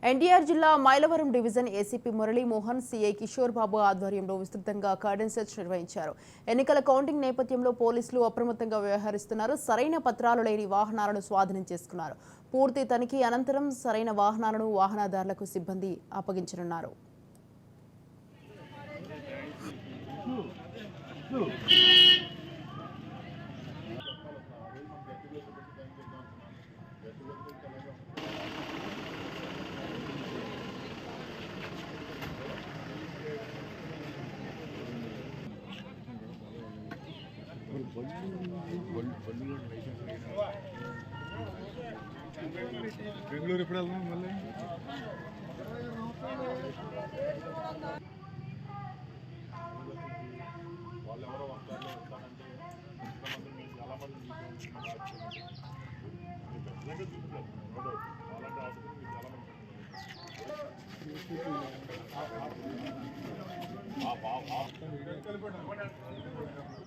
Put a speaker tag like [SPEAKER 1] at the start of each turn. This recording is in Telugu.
[SPEAKER 1] ఎన్టీఆర్ జిల్లా Mylavaram division ACP Muralimohan CI Kishore Babu ఆధ్వర్యంలో విస్తృతంగా కార్డన్ సెర్చ్ నిర్వహించారు. ఎన్నికల కౌంటింగ్ నేపథ్యంలో పోలీసులు అప్రమత్తంగా వ్యవహరిస్తున్నారు. సరైన పత్రాలు లేని వాహనాలను స్వాధీనం చేసుకున్నారు. పూర్తి తనిఖీ అనంతరం సరైన వాహనాలను వాహనదారులకు సిబ్బంది అప్పగించనున్నారు.
[SPEAKER 2] బెంగళూరు ఎప్పుడు వెళ్దాం మళ్ళీ వాళ్ళు ఎవరో వస్తారంటే చాలా మంది చాలా మంది